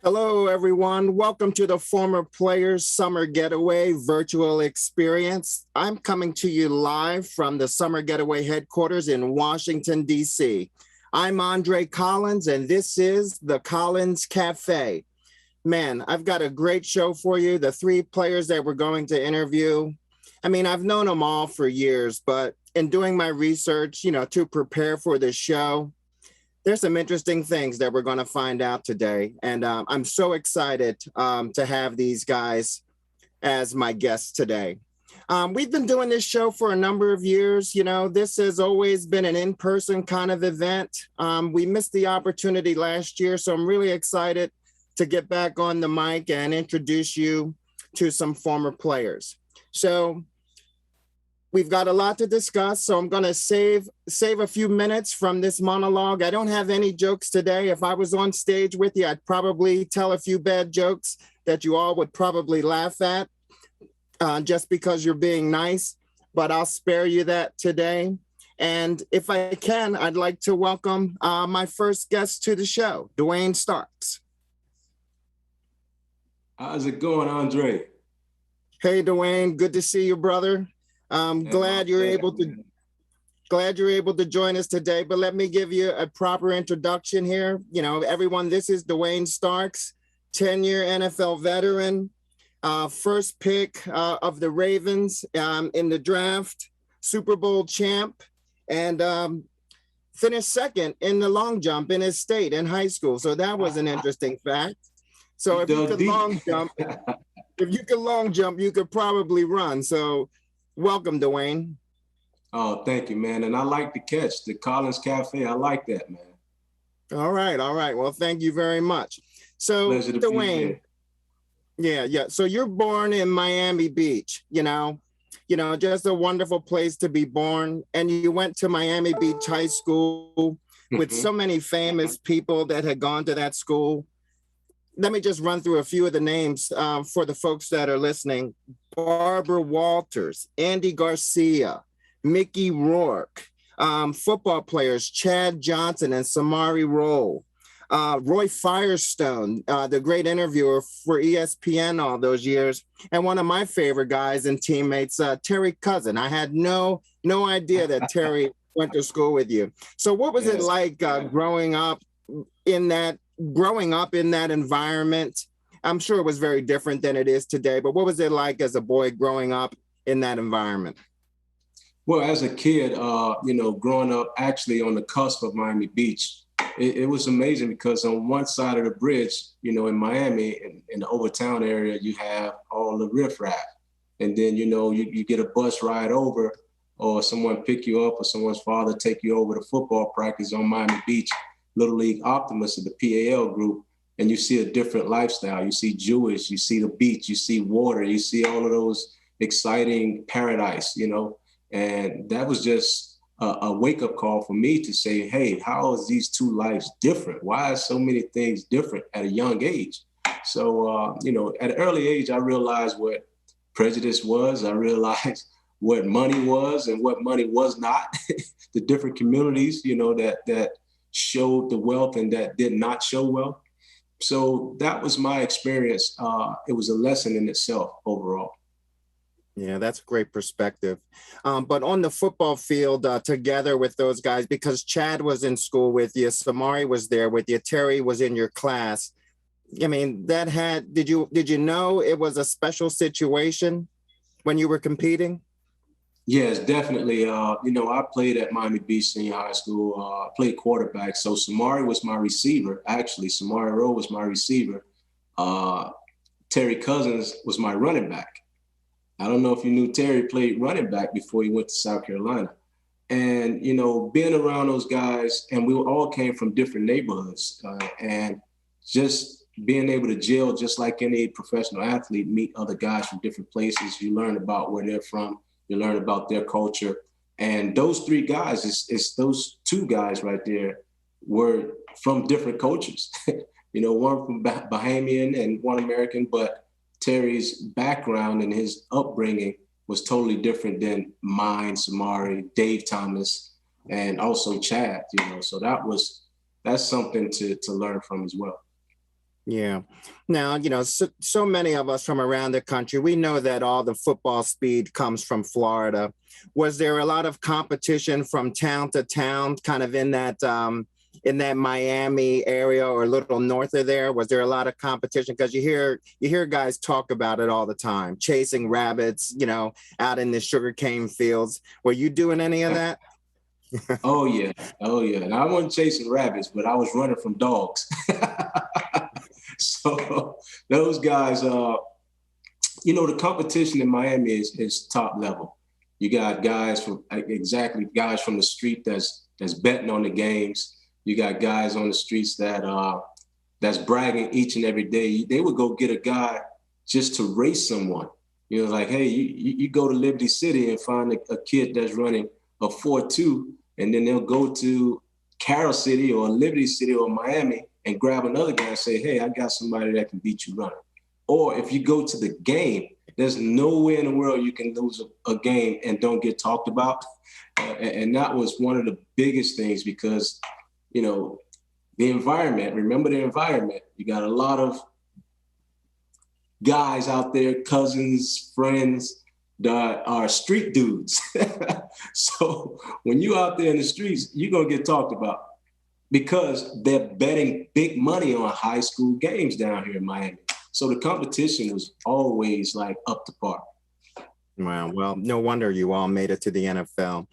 Hello, everyone. Welcome to the Former Players Summer Getaway virtual experience. I'm coming to you live from the Summer Getaway headquarters in Washington, D.C. I'm Andre Collins, and this is the Collins Café. Man, I've got a great show for you. The three players that we're going to interview. I mean, I've known them all for years, but in doing my research, to prepare for this show, there's some interesting things that we're going to find out today. And I'm so excited to have these guys as my guests today. We've been doing this show for a number of years. This has always been an in-person kind of event. We missed the opportunity last year, so I'm really excited to get back on the mic and introduce you to some former players. So we've got a lot to discuss, so I'm going to save a few minutes from this monologue. I don't have any jokes today. If I was on stage with you, I'd probably tell a few bad jokes that you all would probably laugh at just because you're being nice, but I'll spare you that today. And if I can, I'd like to welcome my first guest to the show, Dwayne Starks. How's it going, Andre? Hey, Dwayne, good to see you, brother. Glad you're able to join us today, but let me give you a proper introduction here. Everyone, this is Dwayne Starks, 10-year NFL veteran, first pick of the Ravens in the draft, Super Bowl champ, and finished second in the long jump in his state in high school. So that was an interesting fact. So if you could long jump, you could probably run. So welcome, Dwayne. Oh, thank you, man. And I like the catch, the Collins Café. I like that, man. All right. Well, thank you very much. So, Dwayne, yeah. So you're born in Miami Beach, just a wonderful place to be born. And you went to Miami Beach High School with so many famous people that had gone to that school. Let me just run through a few of the names for the folks that are listening. Barbara Walters, Andy Garcia, Mickey Rourke, football players Chad Johnson and Samari Rolle, Roy Firestone, the great interviewer for ESPN all those years, and one of my favorite guys and teammates, Terry Cousin. I had no idea that Terry went to school with you. So what was it like growing up in that environment? I'm sure it was very different than it is today, but what was it like as a boy growing up in that environment? Well, as a kid, growing up actually on the cusp of Miami Beach, it was amazing because on one side of the bridge, in Miami, in the Overtown area, you have all the riffraff. And then, you get a bus ride over or someone pick you up or someone's father take you over to football practice on Miami Beach, Little League Optimists of the PAL group. And you see a different lifestyle. You see Jewish, you see the beach, you see water, you see all of those exciting paradise, and that was just a wake-up call for me to say, hey, how is these two lives different? Why are so many things different at a young age? So, at an early age, I realized what prejudice was. I realized what money was and what money was not, the different communities, that showed the wealth and that did not show wealth. So that was my experience. It was a lesson in itself overall. Yeah, that's a great perspective. But on the football field, together with those guys, because Chad was in school with you, Samari was there with you, Terry was in your class. I mean, did you know it was a special situation when you were competing? Yes, definitely. I played at Miami Beach Senior High School. I played quarterback. So Samari was my receiver. Actually, Samari Rolle was my receiver. Terry Cousins was my running back. I don't know if you knew Terry played running back before he went to South Carolina. And, being around those guys, and we all came from different neighborhoods, and just being able to gel just like any professional athlete, meet other guys from different places. You learn about where they're from. You learn about their culture. And those three guys, it's those two guys right there were from different cultures. One from Bahamian and one American, but Terry's background and his upbringing was totally different than mine, Samari, Dave Thomas, and also Chad, So that's something to learn from as well. Yeah. Now, so many of us from around the country, we know that all the football speed comes from Florida. Was there a lot of competition from town to town, kind of in that Miami area or a little north of there? Was there a lot of competition? Because you hear guys talk about it all the time, chasing rabbits, out in the sugarcane fields. Were you doing any of that? Oh yeah, oh yeah. And I wasn't chasing rabbits, but I was running from dogs. So those guys, the competition in Miami is top level. You got guys from the street that's betting on the games. You got guys on the streets that's bragging each and every day. They would go get a guy just to race someone. Like, hey, you go to Liberty City and find a kid that's running a 4.2, and then they'll go to Carroll City or Liberty City or Miami and grab another guy and say, hey, I got somebody that can beat you running. Or if you go to the game, there's no way in the world you can lose a game and don't get talked about. And that was one of the biggest things because, the environment, remember the environment. You got a lot of guys out there, cousins, friends, that are street dudes. So when you out there in the streets, you're going to get talked about because they're betting big money on high school games down here in Miami. So the competition was always like up to par. Wow. Well, no wonder you all made it to the NFL.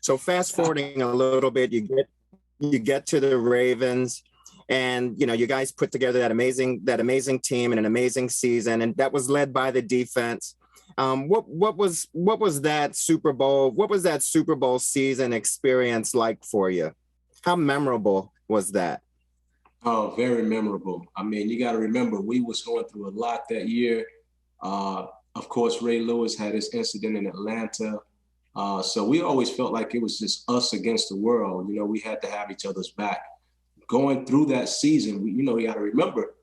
So fast forwarding a little bit, you get to the Ravens, and you guys put together that amazing team and an amazing season, and that was led by the defense. What was that Super Bowl? What was that Super Bowl season experience like for you? How memorable was that? Oh, very memorable. I mean, you got to remember, we was going through a lot that year. Of course, Ray Lewis had his incident in Atlanta. So we always felt like it was just us against the world. We had to have each other's back. Going through that season, you got to remember,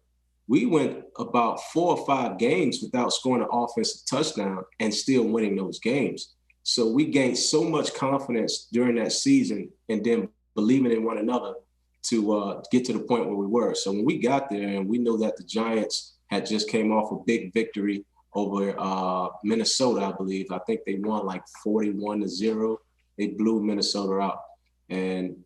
we went about 4 or 5 games without scoring an offensive touchdown and still winning those games. So we gained so much confidence during that season and then believing in one another to get to the point where we were. So when we got there and we knew that the Giants had just came off a big victory over Minnesota, I believe. I think they won like 41-0. They blew Minnesota out. And,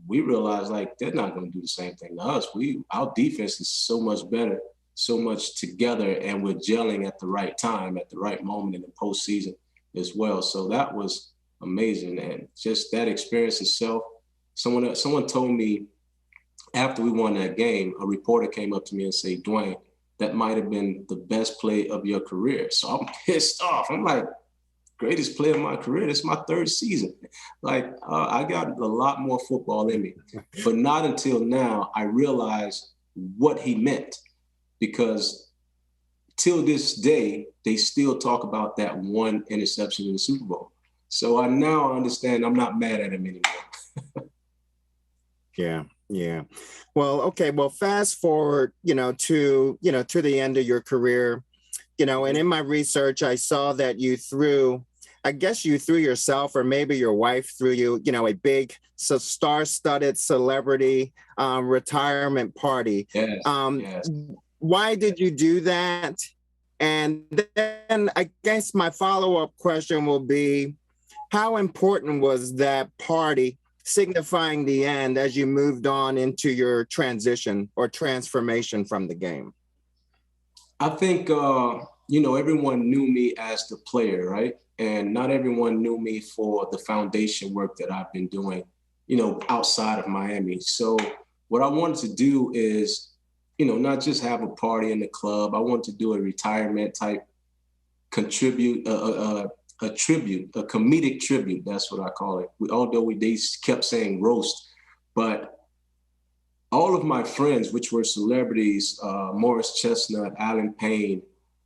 we realized like they're not going to do the same thing to us. Our defense is so much better, so much together, and we're gelling at the right time, at the right moment in the postseason as well. So that was amazing. And just that experience itself, someone told me after we won that game, a reporter came up to me and said, Dwayne, that might have been the best play of your career. So I'm pissed off. I'm like, greatest play of my career. It's my 3rd season. Like, I got a lot more football in me. But not until now, I realized what he meant. Because till this day, they still talk about that one interception in the Super Bowl. So I now understand I'm not mad at him anymore. Yeah. Well, okay. Well, fast forward, to the end of your career, and in my research, I saw that you threw yourself, or maybe your wife threw you, a big star-studded celebrity retirement party. Yes. Why did you do that? And then I guess my follow-up question will be, how important was that party signifying the end as you moved on into your transition or transformation from the game? I think, everyone knew me as the player, right? And not everyone knew me for the foundation work that I've been doing, outside of Miami. So what I wanted to do is, not just have a party in the club. I wanted to do a retirement type a comedic tribute. That's what I call it. They kept saying roast, but all of my friends, which were celebrities, Morris Chestnut, Alan Payne,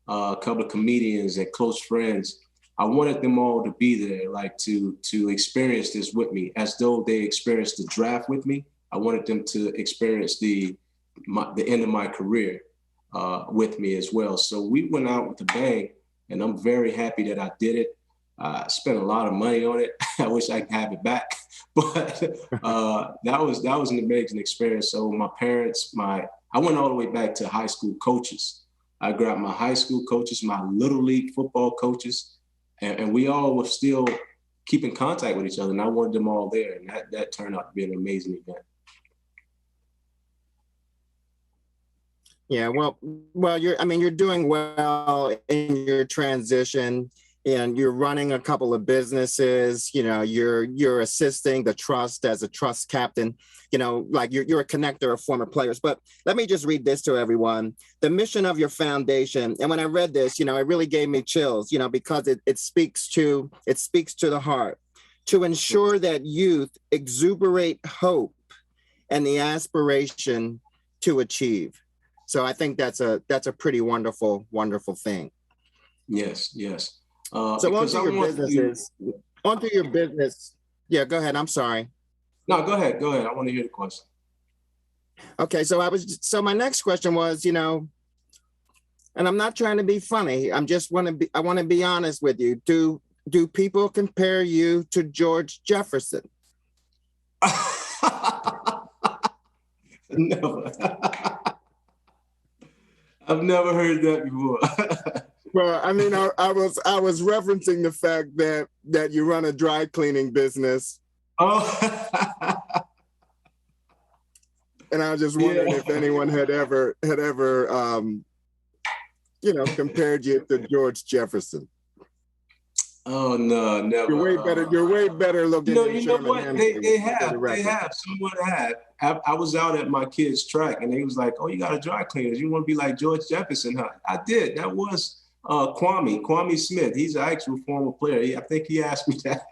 a couple of comedians and close friends, I wanted them all to be there, like to experience this with me, as though they experienced the draft with me. I wanted them to experience the end of my career with me as well. So we went out with a bang, and I'm very happy that I did it. I spent a lot of money on it. I wish I could have it back, but that was an amazing experience. So my parents, I went all the way back to high school coaches. I grabbed my high school coaches, my little league football coaches, and we all were still keep in contact with each other. And I wanted them all there, and that turned out to be an amazing event. Yeah, well, you're doing well in your transition, and you're running a couple of businesses. You know, you're assisting the trust as a trust captain. You know, like you're a connector of former players. But let me just read this to everyone. The mission of your foundation, and when I read this, you know, it really gave me chills. You know, because it speaks to the heart, to ensure that youth exuberate hope and the aspiration to achieve. So I think that's a pretty wonderful thing. Yes. So onto your business. Yeah, go ahead. I'm sorry. No, go ahead. I want to hear the question. Okay, so my next question was, you know, and I'm not trying to be funny. I want to be honest with you. Do people compare you to George Jefferson? No. I've never heard that before. Well, I mean, I was referencing the fact that you run a dry cleaning business. Oh. And I was just wondering if anyone had ever compared you to George Jefferson. Oh no, never. You're way better looking. You know what? They have. Someone had. I was out at my kid's track, and they was like, "Oh, you got a dry cleaners. You want to be like George Jefferson, huh?" I did. That was Kwame Smith. He's an actual former player. I think he asked me that.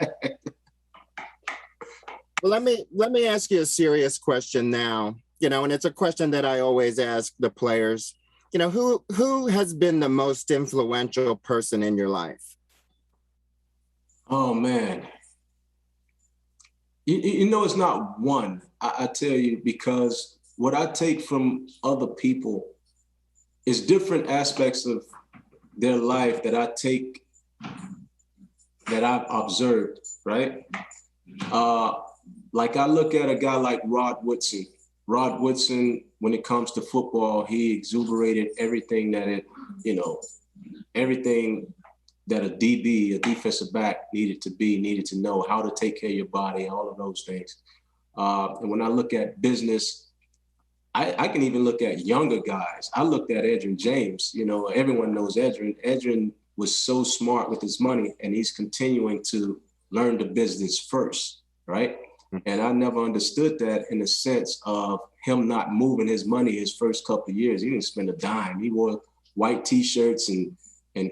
Well, let me ask you a serious question now. You know, and it's a question that I always ask the players. You know, who has been the most influential person in your life? Oh man, you know, it's not one. I tell you, because what I take from other people is different aspects of their life that I've observed, right? Like I look at a guy like Rod Woodson. Rod Woodson, when it comes to football, he exuberated everything everything that a DB, a defensive back, needed to know how to take care of your body, all of those things. And when I look at business, I can even look at younger guys. I looked at Edrin James. You know, everyone knows Edrin. Edrin was so smart with his money, and he's continuing to learn the business first, right? And I never understood that in the sense of him not moving his money his first couple of years. He didn't spend a dime. He wore white T-shirts and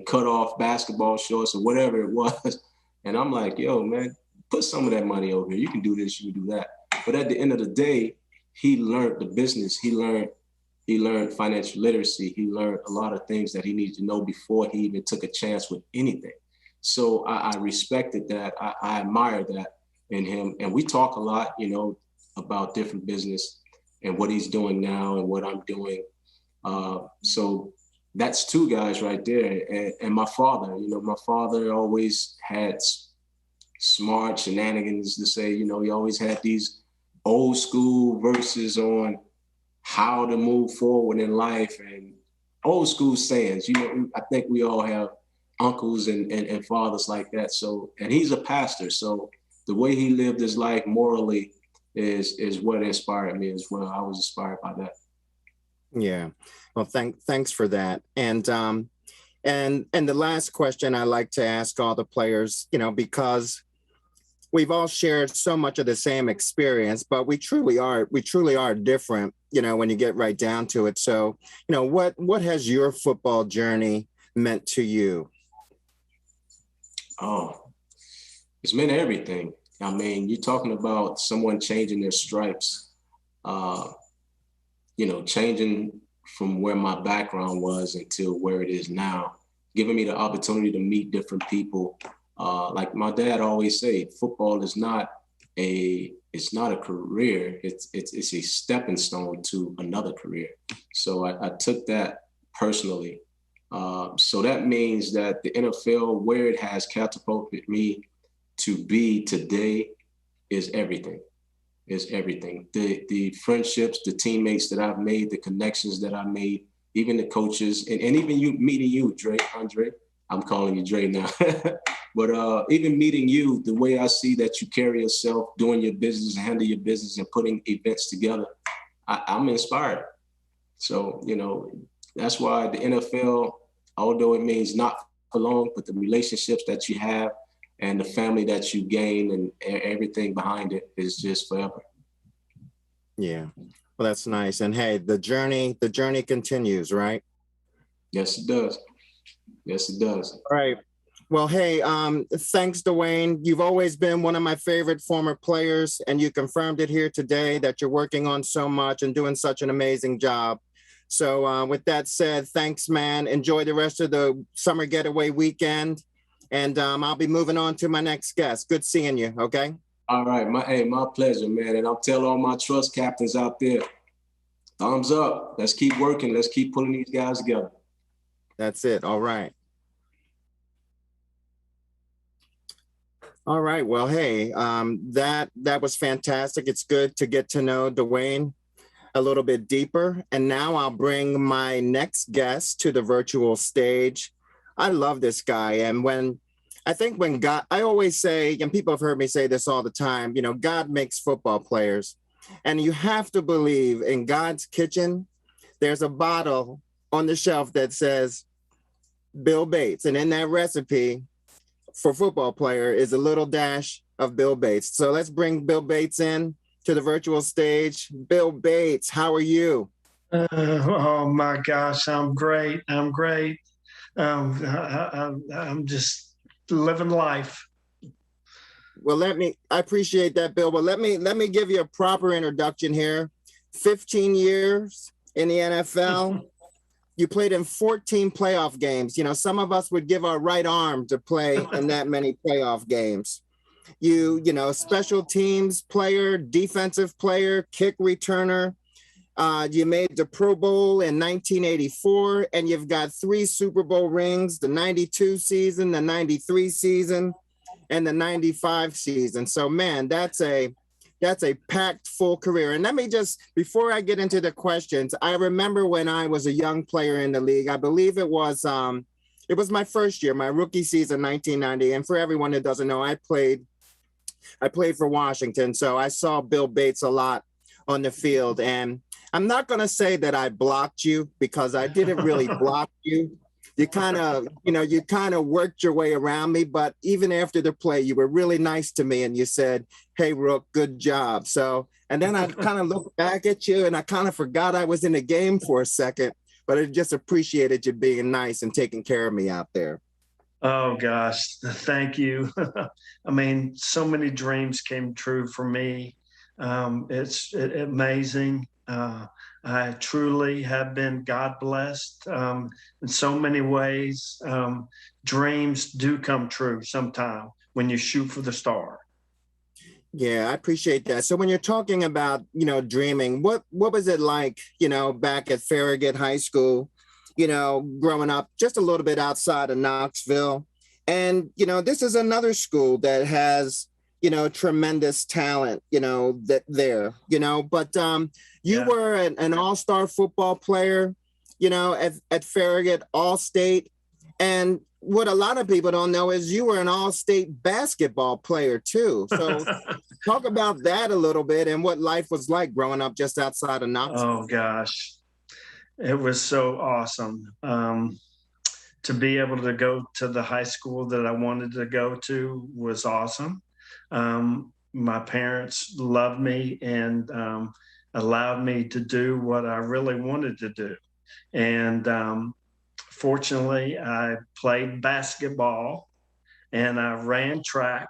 cut off basketball shorts or whatever it was. And I'm like, yo, man, put some of that money over here. You can do this, you can do that. But at the end of the day, he learned the business. He learned financial literacy. He learned a lot of things that he needed to know before he even took a chance with anything. So I respected that. I admire that in him. And we talk a lot, you know, about different business and what he's doing now and what I'm doing. So that's two guys right there. And my father, you know, my father always had smart shenanigans to say, you know, he always had these old school verses on how to move forward in life and old school sayings. You know, I think we all have uncles and fathers like that. So, and he's a pastor. So the way he lived his life morally is what inspired me as well. I was inspired by that. Yeah. Well, thanks for that. And the last question I like to ask all the players, you know, because we've all shared so much of the same experience, but we truly are different, you know, when you get right down to it. So, you know, what has your football journey meant to you? Oh, it's meant everything. I mean, you're talking about someone changing their stripes, you know, changing from where my background was until where it is now, giving me the opportunity to meet different people. Like my dad always said, football is not a career. It's a stepping stone to another career. So I took that personally. So that means that the NFL, where it has catapulted me to be today, is everything. Is everything. The friendships, the teammates that I've made, the connections that I made, even the coaches, and even you meeting you, Andre. I'm calling you Dre now. But even meeting you, the way I see that you carry yourself, doing your business, handle your business, and putting events together, I'm inspired. So, that's why the NFL, although it means not for long, but the relationships that you have and the family that you gain and everything behind it is just forever. Yeah. Well, that's nice. And hey, the journey continues, right? Yes, it does. Yes, it does. All right. Well, hey, thanks, Dwayne. You've always been one of my favorite former players, and you confirmed it here today that you're working on so much and doing such an amazing job. So with that said, thanks, man. Enjoy the rest of the summer getaway weekend. And I'll be moving on to my next guest. Good seeing you, okay? All right. My pleasure, man. And I'll tell all my trust captains out there, thumbs up. Let's keep working. Let's keep pulling these guys together. That's it. All right. All right. Well, hey, that was fantastic. It's good to get to know Dwayne a little bit deeper. And now I'll bring my next guest to the virtual stage. I love this guy. And I always say, and people have heard me say this all the time, God makes football players. And you have to believe in God's kitchen, there's a bottle on the shelf that says Bill Bates. And in that recipe for football player is a little dash of Bill Bates. So let's bring Bill Bates in to the virtual stage. Bill Bates, how are you? Oh my gosh, I'm great. I'm great. I'm just living life. Well, I appreciate that, Bill, but let me give you a proper introduction here. 15 years in the NFL. You played in 14 playoff games. Some of us would give our right arm to play in that many playoff games. You special teams player, defensive player, kick returner. You made the Pro Bowl in 1984, and you've got 3 Super Bowl rings, the 92 season, the 93 season, and the 95 season. So, man, that's a packed full career. And let me just, before I get into the questions, I remember when I was a young player in the league, I believe it was my first year, my rookie season, 1990. And for everyone that doesn't know, I played for Washington. So I saw Bill Bates a lot on the field. And I'm not going to say that I blocked you, because I didn't really block you. You kind of worked your way around me, but even after the play, you were really nice to me and you said, "Hey, Rook, good job." So, and then I kind of looked back at you and I kind of forgot I was in the game for a second, but I just appreciated you being nice and taking care of me out there. Oh gosh, thank you. I mean, so many dreams came true for me. It's amazing. I truly have been God blessed in so many ways. Dreams do come true sometime when you shoot for the star. Yeah, I appreciate that. So when you're talking about, dreaming, what was it like, back at Farragut High School, growing up just a little bit outside of Knoxville? And, this is another school that has, tremendous talent, but you were an all-star football player, at Farragut, all-state. And what a lot of people don't know is you were an all-state basketball player too. So talk about that a little bit and what life was like growing up just outside of Knoxville. Oh gosh, it was so awesome. To be able to go to the high school that I wanted to go to was awesome. My parents loved me and allowed me to do what I really wanted to do. And fortunately, I played basketball and I ran track.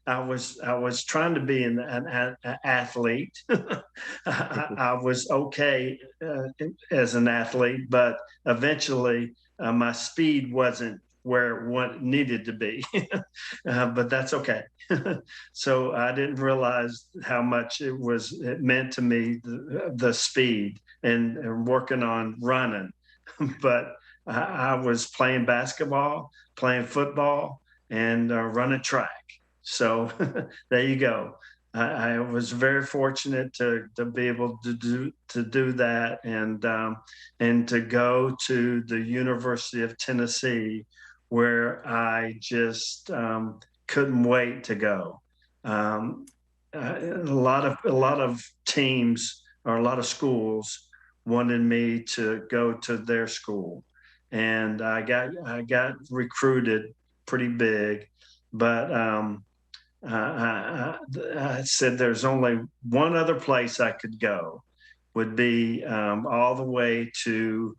I was trying to be an athlete. I was okay as an athlete, but eventually my speed wasn't where it needed to be, but that's okay. So I didn't realize how much it meant to me, the speed and working on running. But I was playing basketball, playing football, and running track. So there you go. I was very fortunate to be able to do that, and to go to the University of Tennessee, where I just couldn't wait to go. A lot of teams, or a lot of schools, wanted me to go to their school, and I got recruited pretty big, but I said there's only one other place I could go, would be all the way to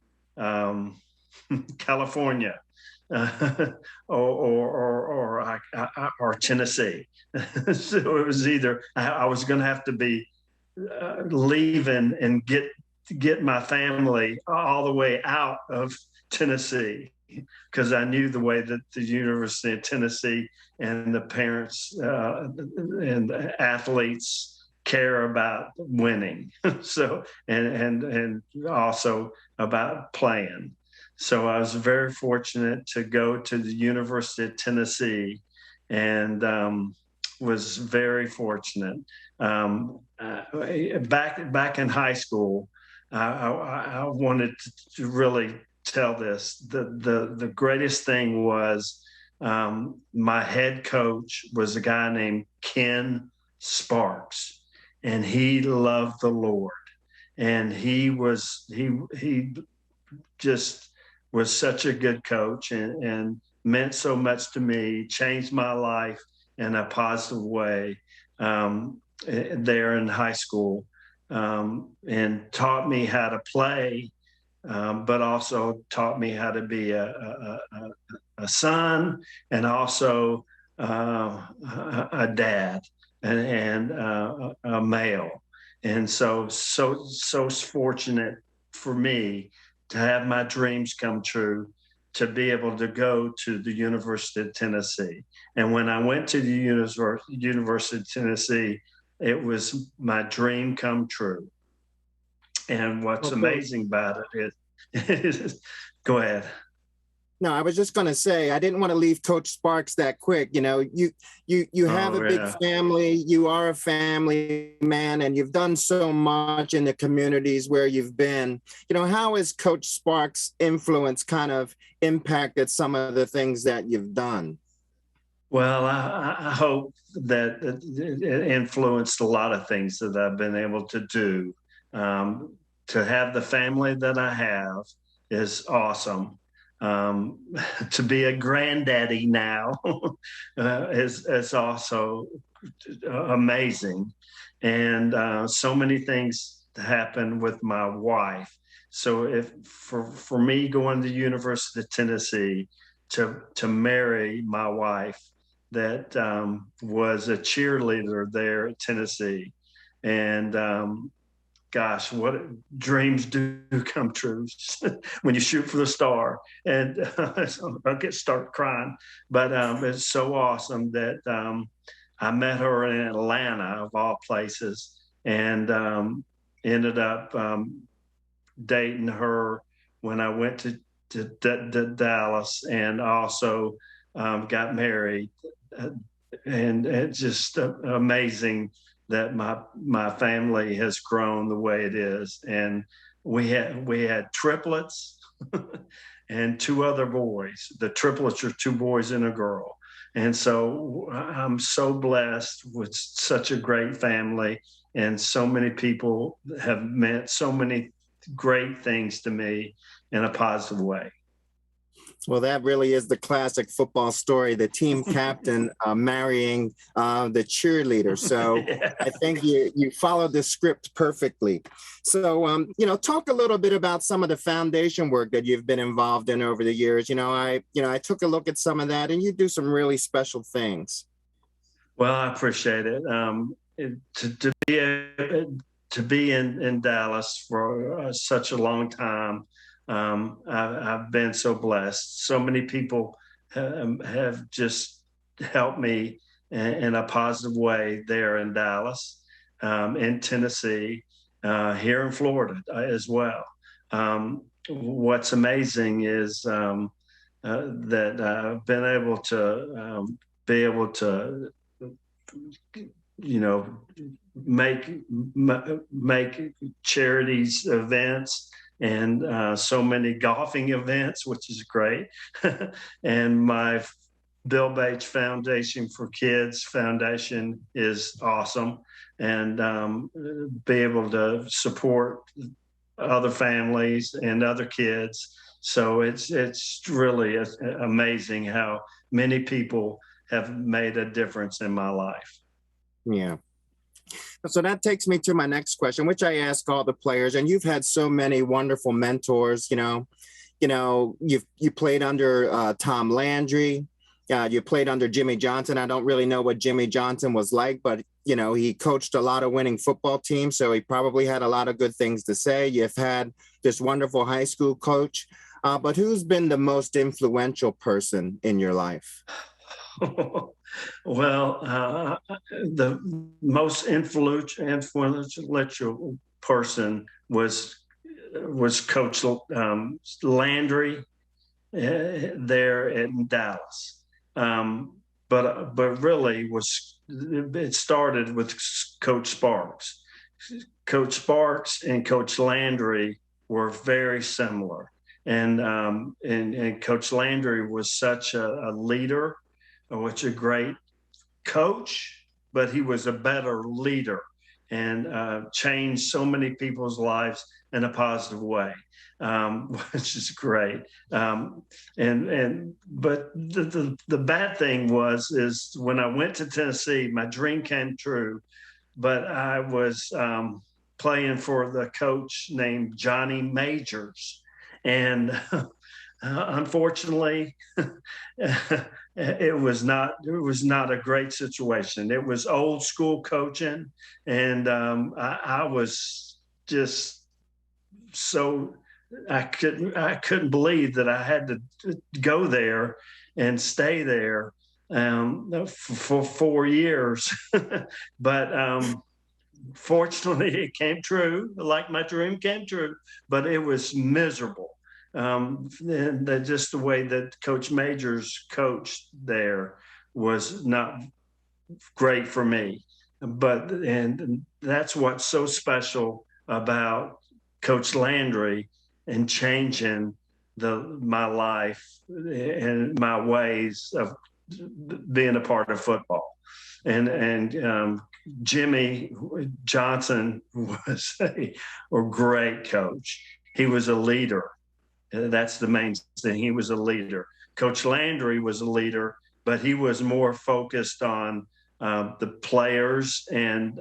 California, or Tennessee. So it was either I was going to have to be leaving and get my family all the way out of Tennessee, because I knew the way that the University of Tennessee and the parents and the athletes care about winning. So and also about playing. So I was very fortunate to go to the University of Tennessee, and was very fortunate. Back in high school, I wanted to really tell this. The greatest thing was, my head coach was a guy named Ken Sparks, and he loved the Lord, and he just was such a good coach, and meant so much to me, changed my life in a positive way, there in high school, and taught me how to play, but also taught me how to be a son, and also a dad, and a male. And so fortunate for me to have my dreams come true, to be able to go to the University of Tennessee. And when I went to the University of Tennessee, it was my dream come true. And what's amazing about it is, go ahead. No, I was just going to say, I didn't want to leave Coach Sparks that quick. You know, you have a big family. You are a family man, and you've done so much in the communities where you've been. You know, how has Coach Sparks' influence kind of impacted some of the things that you've done? Well, I hope that it influenced a lot of things that I've been able to do. To have the family that I have is awesome. To be a granddaddy now is also amazing. And so many things happen with my wife. So if for me going to the University of Tennessee to marry my wife that was a cheerleader there at Tennessee, and gosh, what dreams do come true when you shoot for the star. And I'll start crying, but it's so awesome that I met her in Atlanta, of all places, and ended up dating her when I went to Dallas, and also got married. And it's just amazing that my family has grown the way it is. And we had triplets and two other boys. The triplets are two boys and a girl. And so I'm so blessed with such a great family, and so many people have meant so many great things to me in a positive way. Well, that really is the classic football story, the team captain marrying the cheerleader. So yeah. I think you followed the script perfectly. So, talk a little bit about some of the foundation work that you've been involved in over the years. I took a look at some of that, and you do some really special things. Well, I appreciate it. To be in Dallas for such a long time. I've been so blessed. So many people have just helped me in a positive way there in Dallas, in Tennessee, here in Florida as well. What's amazing is that I've been able to make charities events and so many golfing events, which is great. And my Bill Bates Foundation for Kids Foundation is awesome, and be able to support other families and other kids. So it's really amazing how many people have made a difference in my life. Yeah. So that takes me to my next question, which I ask all the players, and you've had so many wonderful mentors. You played under Tom Landry. You played under Jimmy Johnson. I don't really know what Jimmy Johnson was like, but, he coached a lot of winning football teams, so he probably had a lot of good things to say. You've had this wonderful high school coach, but who's been the most influential person in your life? Well, the most influential person was Coach Landry there in Dallas. But really it started with Coach Sparks. Coach Sparks and Coach Landry were very similar. And Coach Landry was such a leader, which a great coach, but he was a better leader and changed so many people's lives in a positive way, which is great. But the bad thing is when I went to Tennessee, my dream came true, but I was playing for the coach named Johnny Majors. And unfortunately, it was not a great situation. It was old school coaching, and I was just so I couldn't believe that I had to go there and stay there for 4 years. But fortunately, it came true. Like my dream came true, but it was miserable. And just the way that Coach Majors coached there was not great for me. And that's what's so special about Coach Landry and changing my life and my ways of being a part of football. And Jimmy Johnson was a great coach. He was a leader. That's the main thing. He was a leader. Coach Landry was a leader, but he was more focused on the players and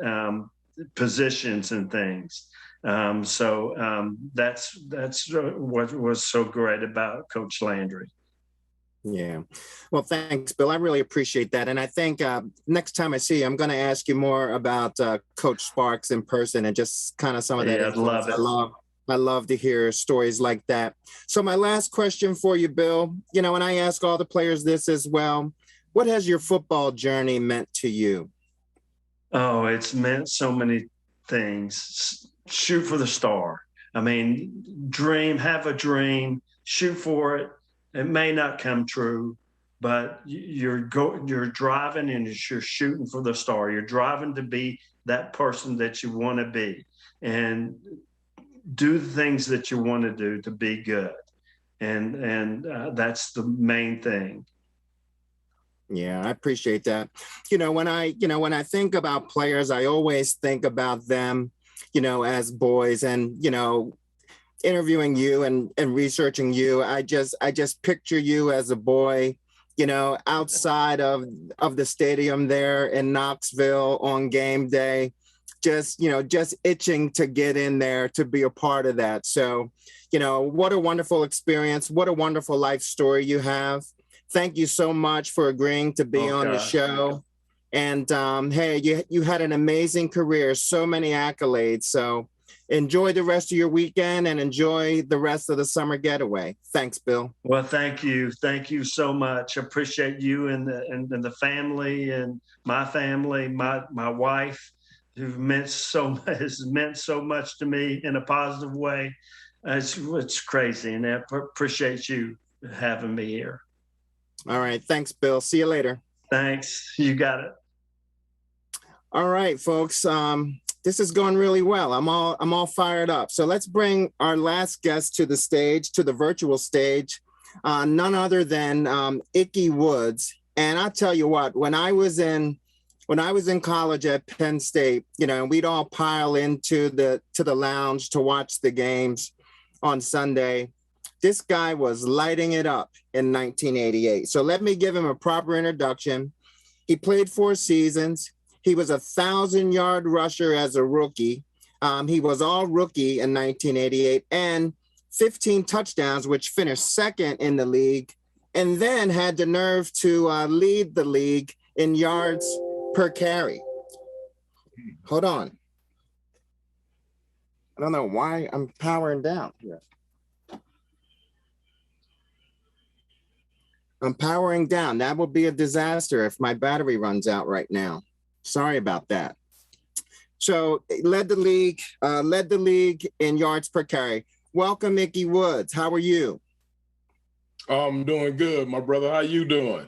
positions and things. So that's what was so great about Coach Landry. Yeah. Well, thanks, Bill. I really appreciate that. And I think next time I see you, I'm going to ask you more about Coach Sparks in person and just kind of some of that. Yeah, I'd love it. I love to hear stories like that. So my last question for you, Bill, and I ask all the players this as well. What has your football journey meant to you? Oh, it's meant so many things. Shoot for the star. I mean, have a dream, shoot for it. It may not come true, but you're driving and you're shooting for the star. You're driving to be that person that you want to be, and do the things that you want to do to be good. And that's the main thing. Yeah, I appreciate that. When I think about players, I always think about them, as boys, and, interviewing you and researching you, I just picture you as a boy, outside of the stadium there in Knoxville on game day, just itching to get in there to be a part of that. So, what a wonderful experience. What a wonderful life story you have. Thank you so much for agreeing to be on the show. And hey, you had an amazing career, so many accolades. So enjoy the rest of your weekend and enjoy the rest of the summer getaway. Thanks, Bill. Well, thank you. Thank you so much. I appreciate you and the family and my family, my wife. who've meant so has meant so much to me in a positive way. It's crazy, and I appreciate you having me here. All right. Thanks, Bill. See you later. Thanks. You got it. All right, folks. This is going really well. I'm all fired up. So let's bring our last guest to the stage, to the virtual stage. None other than Icky Woods. And I'll tell you what, when I was in college at Penn State, we'd all pile into the lounge to watch the games on Sunday. This guy was lighting it up in 1988. So let me give him a proper introduction. He played 4 seasons. He was a 1,000-yard rusher as a rookie. He was all rookie in 1988 and 15 touchdowns, which finished second in the league, and then had the nerve to lead the league in yards per carry. Hold on. I don't know why I'm powering down here. I'm powering down. That would be a disaster if my battery runs out right now. Sorry about that. So led the league in yards per carry. Welcome, Icky Woods. How are you? I'm doing good, my brother. How you doing?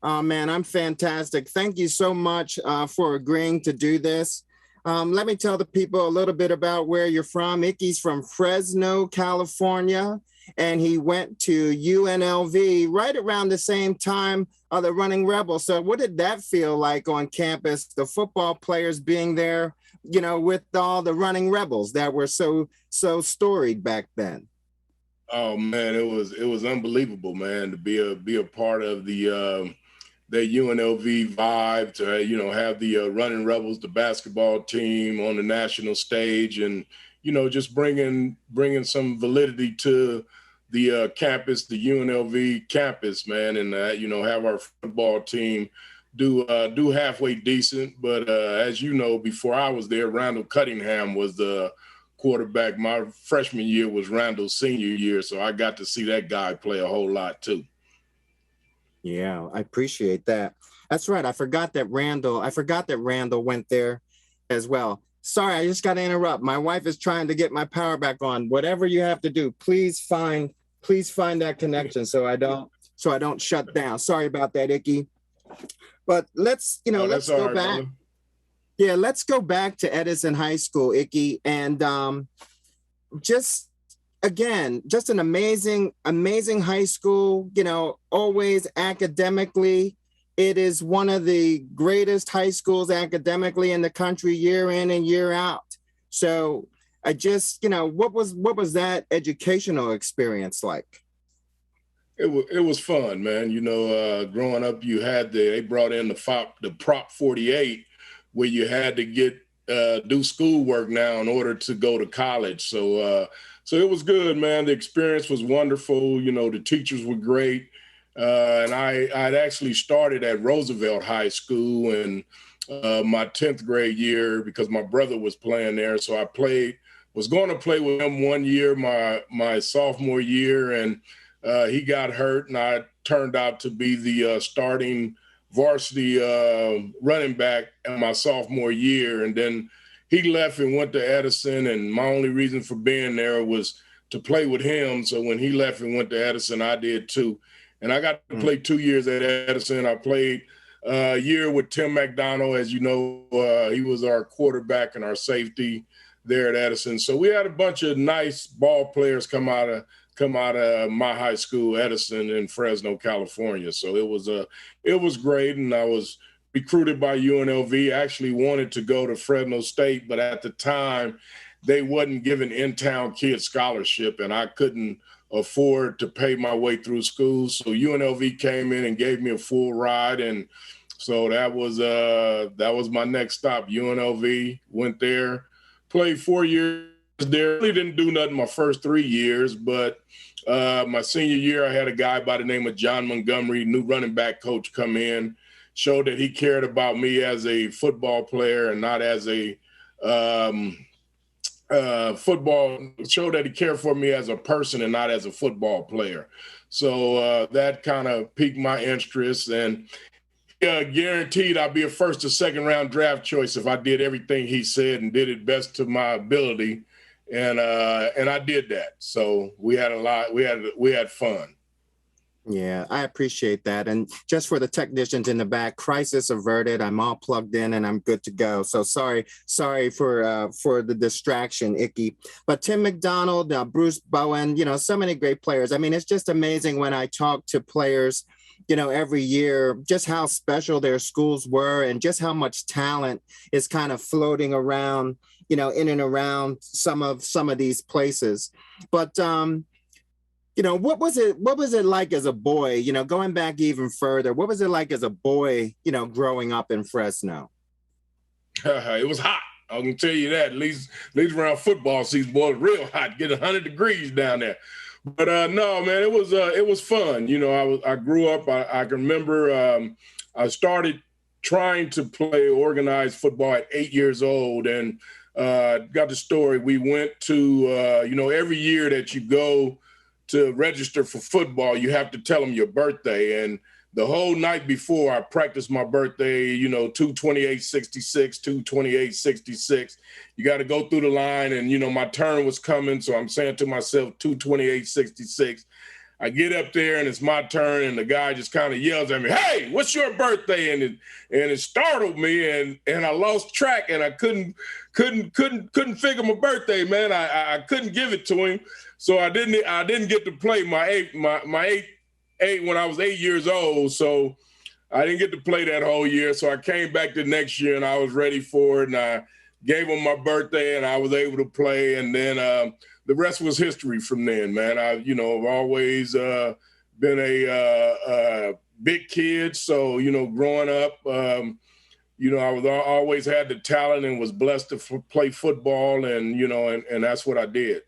Oh, man, I'm fantastic. Thank you so much for agreeing to do this. Let me tell the people a little bit about where you're from. Icky's from Fresno, California, and he went to UNLV right around the same time of the Running Rebels. So what did that feel like on campus, the football players being there, with all the Running Rebels that were so storied back then? Oh man, it was unbelievable, man, to be a part of the UNLV vibe, to have the Running Rebels, the basketball team on the national stage, and just bringing some validity to the campus, the UNLV campus, man, and have our football team do halfway decent. But as you know, before I was there, Randall Cunningham was the quarterback. My freshman year was Randall's senior year, so I got to see that guy play a whole lot too. Yeah, I appreciate that. That's right. I forgot that Randall went there as well. Sorry, I just got to interrupt. My wife is trying to get my power back on. Whatever you have to do, please find that connection so I don't shut down. Sorry about that, Icky. But let's go back. Brother. Yeah, let's go back to Edison High School, Icky, and just an amazing high school, always academically. It is one of the greatest high schools academically in the country, year in and year out. So I just, what was that educational experience like? It was fun, man. Growing up, they brought in the Prop 48, where you had to do schoolwork now in order to go to college. So it was good, man. The experience was wonderful. The teachers were great. And I'd actually started at Roosevelt High School in my 10th grade year because my brother was playing there. So I was going to play with him one year, my sophomore year, and he got hurt, and I turned out to be the starting varsity running back in my sophomore year. And then he left and went to Edison, and my only reason for being there was to play with him. So when he left and went to Edison, I did too. And I got to play 2 years at Edison. I played a year with Tim McDonald. As you know, he was our quarterback and our safety there at Edison. So we had a bunch of nice ball players come out of my high school, Edison, in Fresno, California. So it was great, and I was recruited by UNLV. Actually wanted to go to Fresno State, but at the time they wasn't giving in-town kids scholarship, and I couldn't afford to pay my way through school. So UNLV came in and gave me a full ride, and so that was my next stop. UNLV, went there, played 4 years there. Really didn't do nothing my first 3 years, but my senior year, I had a guy by the name of John Montgomery, new running back coach, come in, showed that he cared about me as a football player and not as a showed that he cared for me as a person and not as a football player. So that kind of piqued my interest, and guaranteed I'd be a first or second round draft choice if I did everything he said and did it best to my ability. And I did that. So we had we had fun. Yeah, I appreciate that. And just for the technicians in the back, crisis averted. I'm all plugged in and I'm good to go. So sorry for the distraction, Icky. But Tim McDonald, Bruce Bowen, so many great players. I mean, it's just amazing when I talk to players, every year, just how special their schools were and just how much talent is kind of floating around, in and around some of these places. But what was it like as a boy, going back even further, what was it like as a boy, growing up in Fresno? It was hot. I can tell you that. At least around football season, boy, it was real hot, get 100 degrees down there. But no, man, it was fun. I grew up, I can remember I started trying to play organized football at 8 years old, and got the story. We went to, every year that you go to register for football, you have to tell them your birthday. And the whole night before, I practiced my birthday, 2/28/66, 2/28/66. You got to go through the line, and, my turn was coming. So I'm saying to myself, 2/28/66. I get up there and it's my turn, and the guy just kind of yells at me, "Hey, what's your birthday?" And it startled me, and I lost track, and I couldn't figure my birthday, man. I couldn't give it to him, so I didn't get to play my eight when I was 8 years old. So I didn't get to play that whole year. So I came back the next year and I was ready for it, and I gave him my birthday and I was able to play, and then the rest was history from then, man. I've always been a big kid. So, growing up, I always had the talent and was blessed to play football, and, and that's what I did.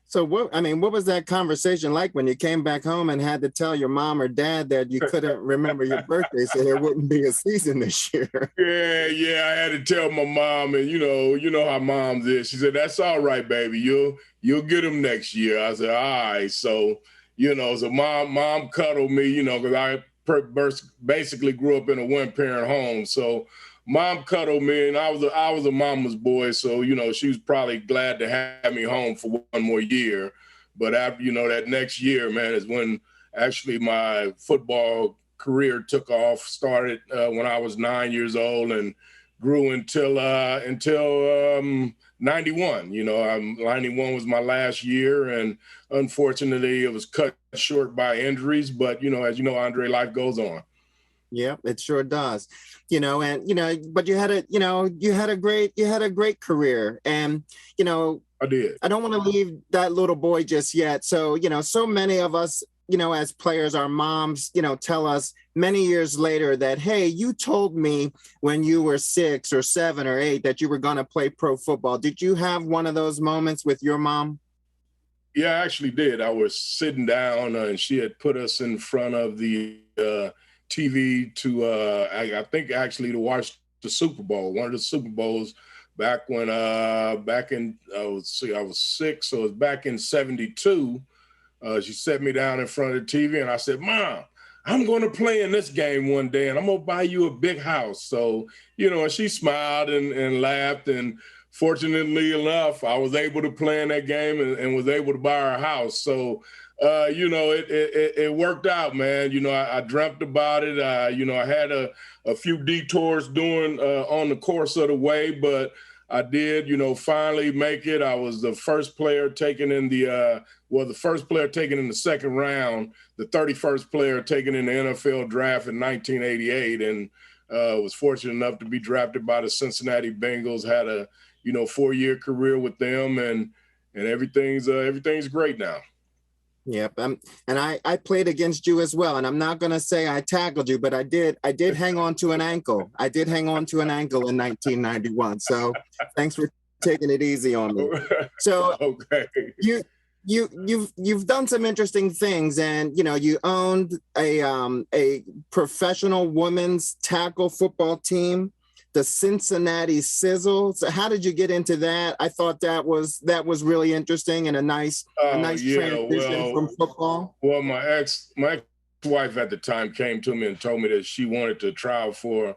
So what was that conversation like when you came back home and had to tell your mom or dad that you couldn't remember your birthday, so there wouldn't be a season this year? Yeah, I had to tell my mom, and you know how moms is. She said, "That's all right, baby. You'll get them next year." I said, "All right." So, so mom cuddled me, because I basically grew up in a one-parent home. So mom cuddled me, and I was a mama's boy. So, she was probably glad to have me home for one more year. But after, that next year, man, is when actually my football career took off. Started when I was 9 years old and grew until 91. 91 was my last year, and unfortunately it was cut short by injuries. But, as you know, Andre, life goes on. Yeah, it sure does. But you had a great career, and, I did. I don't want to leave that little boy just yet. So, so many of us, as players, our moms, tell us many years later that, hey, you told me when you were 6 or 7 or 8 that you were going to play pro football. Did you have one of those moments with your mom? Yeah, I actually did. I was sitting down and she had put us in front of the TV to, I think actually to watch the Super Bowl, one of the Super Bowls back when, I was 6, so it was back in 72. She set me down in front of the TV and I said, "Mom, I'm going to play in this game one day and I'm going to buy you a big house." So, and she smiled and laughed, and fortunately enough, I was able to play in that game and was able to buy her a house. So, it worked out, man. I dreamt about it. I had a few detours on the course of the way, but I did, finally make it. I was the first player taken in the first player taken in the second round, the 31st player taken in the NFL draft in 1988, and was fortunate enough to be drafted by the Cincinnati Bengals. Had a 4-year career with them, and everything's great now. Yep. And I played against you as well. And I'm not going to say I tackled you, but I did hang on to an ankle. I did hang on to an ankle in 1991. So thanks for taking it easy on me. So okay. You've done some interesting things, and you owned a professional women's tackle football team, the Cincinnati Sizzle. So how did you get into that? I thought that was really interesting and a nice transition from football. Well, my wife at the time came to me and told me that she wanted to try out for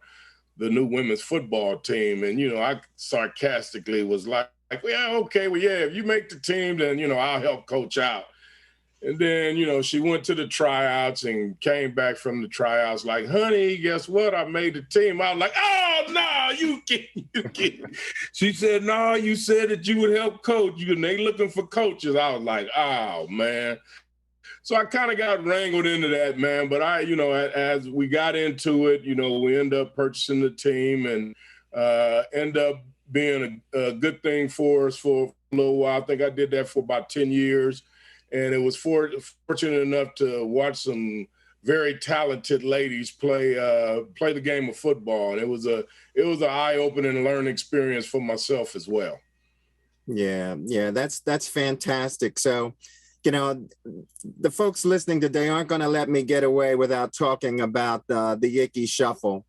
the new women's football team. And, you know, I sarcastically was like, yeah, okay, well, yeah, if you make the team, then, you know, I'll help coach out. And then, you know, she went to the tryouts and came back from the tryouts like, honey, guess what? I made the team. I was like, oh, no, you can't. She said, no, you said that you would help coach. And they looking for coaches. I was like, oh, man. So I kind of got wrangled into that, man. But I, you know, as we got into it, you know, we end up purchasing the team and end up being a good thing for us for a little while. I think I did that for about 10 years. And it was fortunate enough to watch some very talented ladies play the game of football. And it was an eye-opening learning experience for myself as well. Yeah, that's fantastic. So, you know, the folks listening today aren't going to let me get away without talking about the Icky Shuffle.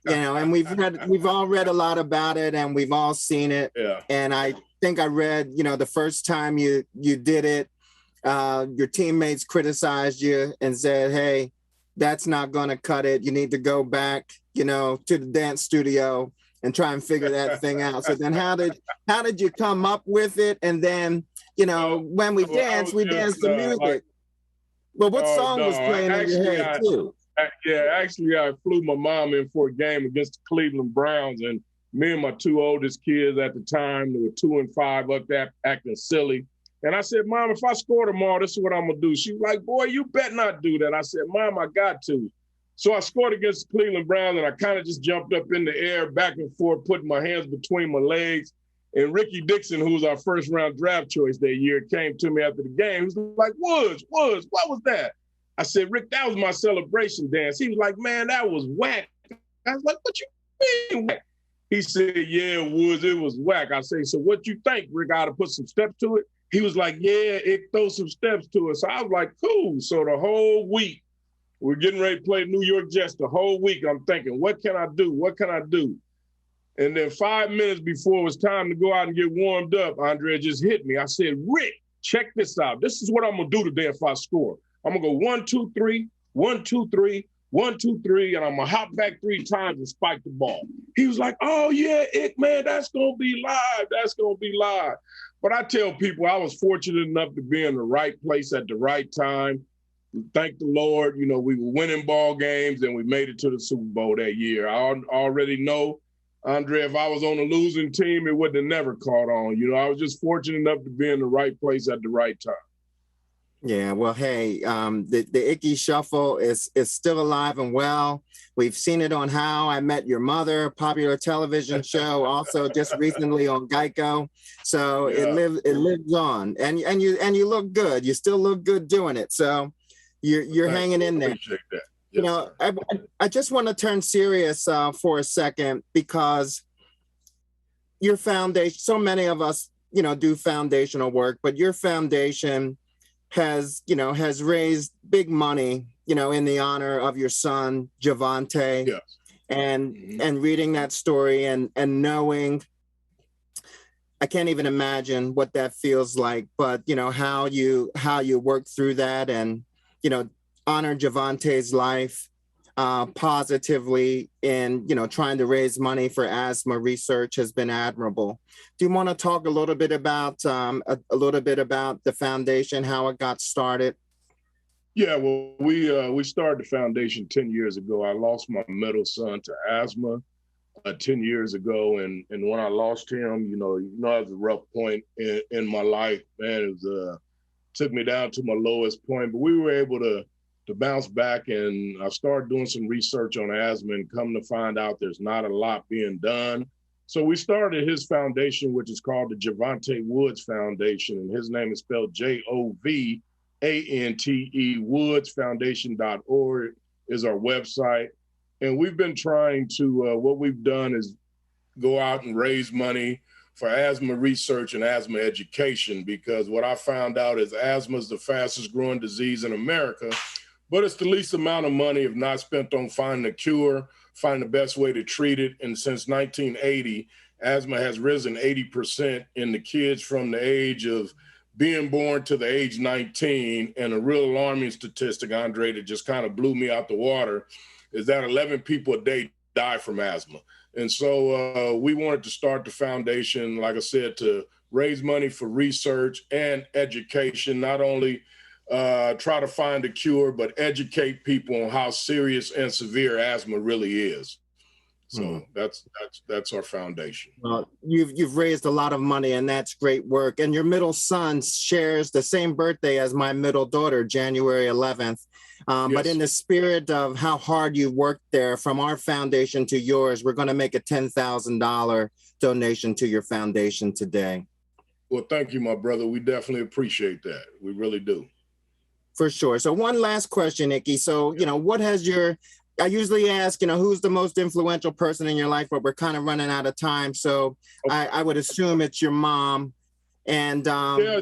You know, and we've all read a lot about it, and we've all seen it. Yeah. And I think I read, you know, the first time you did it, your teammates criticized you and said, hey, that's not going to cut it. You need to go back, you know, to the dance studio and try and figure that thing out. So then how did you come up with it? And then, you know, when we danced the music. Well, what song was playing in your head too? Actually, I flew my mom in for a game against the Cleveland Browns, and me and my two oldest kids at the time, they were 2 and 5 up there acting silly. And I said, Mom, if I score tomorrow, this is what I'm going to do. She was like, boy, you better not do that. I said, Mom, I got to. So I scored against the Cleveland Browns, and I kind of just jumped up in the air, back and forth, putting my hands between my legs. And Ricky Dixon, who was our first-round draft choice that year, came to me after the game. He was like, Woods, what was that? I said, Rick, that was my celebration dance. He was like, man, that was whack. I was like, what you mean whack? He said, yeah, Woods, it was whack. I say, so what you think, Rick? I ought to put some steps to it? He was like, yeah, it throws some steps to it. So I was like, cool. So the whole week, we're getting ready to play New York Jets. The whole week, I'm thinking, what can I do? What can I do? And then 5 minutes before it was time to go out and get warmed up, Andrea just hit me. I said, Rick, check this out. This is what I'm going to do today if I score. I'm going to go 1, 2, 3, 1, 2, 3, 1, 2, 3, and I'm going to hop back 3 times and spike the ball. He was like, oh, yeah, Ick, man, that's going to be live. That's going to be live. But I tell people I was fortunate enough to be in the right place at the right time. Thank the Lord, you know, we were winning ball games and we made it to the Super Bowl that year. I already know, Andrea, if I was on a losing team, it would have never caught on. You know, I was just fortunate enough to be in the right place at the right time. Yeah, well, hey, the Icky Shuffle is still alive and well. We've seen it on How I Met Your Mother, popular television show, also just recently on Geico. So yeah. It lives on, and you look good. You still look good doing it. So you're hanging in there. Appreciate that. Yes, you know, I just want to turn serious for a second, because your foundation. So many of us, you know, do foundational work, but your foundation has raised big money, you know, in the honor of your son, Javonte. Yes. And reading that story and knowing, I can't even imagine what that feels like, but, you know, how you work through that and, you know, honor Javonte's life positively in, you know, trying to raise money for asthma research has been admirable. Do you want to talk a little bit about the foundation, how it got started? Yeah, well, we started the foundation 10 years ago. I lost my middle son to asthma 10 years ago, and when I lost him, you know, it was a rough point in my life, man. It took me down to my lowest point, but we were able to bounce back, and I started doing some research on asthma and come to find out there's not a lot being done. So we started his foundation, which is called the Javonte Woods Foundation, and his name is spelled Jovante Woods Foundation.org is our website. And we've been trying to, what we've done is go out and raise money for asthma research and asthma education, because what I found out is asthma is the fastest growing disease in America, but it's the least amount of money if not spent on finding a cure, finding the best way to treat it. And since 1980, asthma has risen 80% in the kids from the age of being born to the age 19, and a real alarming statistic, Andre, that just kind of blew me out the water, is that 11 people a day die from asthma. And so we wanted to start the foundation, like I said, to raise money for research and education, not only try to find a cure, but educate people on how serious and severe asthma really is. So that's our foundation. Well, you've raised a lot of money, and that's great work. And your middle son shares the same birthday as my middle daughter, January 11th. Yes. But in the spirit of how hard you worked there, from our foundation to yours, we're going to make a $10,000 donation to your foundation today. Well, thank you, my brother. We definitely appreciate that. We really do. For sure. So one last question, Icky. So, what has I usually ask, who's the most influential person in your life, but we're kind of running out of time. So okay. I would assume it's your mom. And yeah,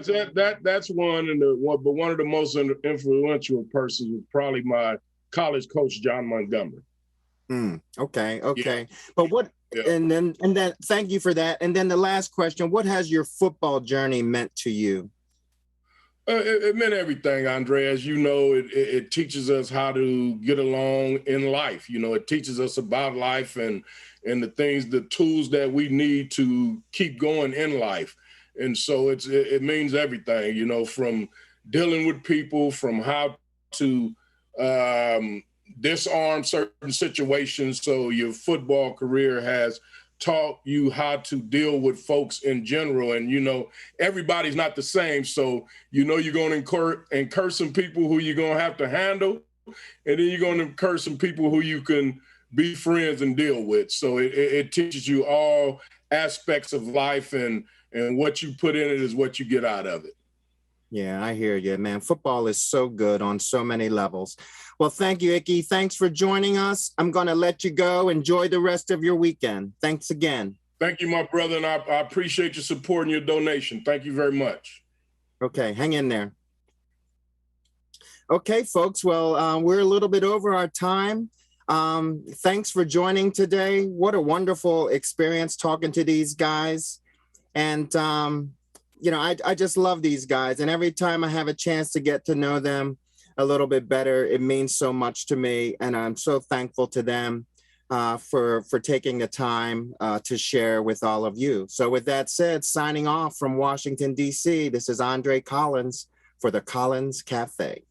that's one. But one of the most influential persons was probably my college coach, John Montgomery. Okay. Yeah. But what, yeah. and then thank you for that. And then the last question, what has your football journey meant to you? It meant everything, Andre. As you know, it teaches us how to get along in life. It teaches us about life and the tools that we need to keep going in life. And so it means everything, from dealing with people, from how to disarm certain situations. So your football career has taught you how to deal with folks in general. And, everybody's not the same. So, you're going to incur some people who you're going to have to handle. And then you're going to incur some people who you can be friends and deal with. So it teaches you all aspects of life, and what you put in it is what you get out of it. Yeah, I hear you, man. Football is so good on so many levels. Well, thank you, Icky. Thanks for joining us. I'm going to let you go. Enjoy the rest of your weekend. Thanks again. Thank you, my brother, and I appreciate your support and your donation. Thank you very much. Okay, hang in there. Okay, folks. Well, we're a little bit over our time. Thanks for joining today. What a wonderful experience talking to these guys. And, I just love these guys. And every time I have a chance to get to know them a little bit better, it means so much to me. And I'm so thankful to them for taking the time to share with all of you. So with that said, signing off from Washington, D.C., this is Andre Collins for the Collins Café.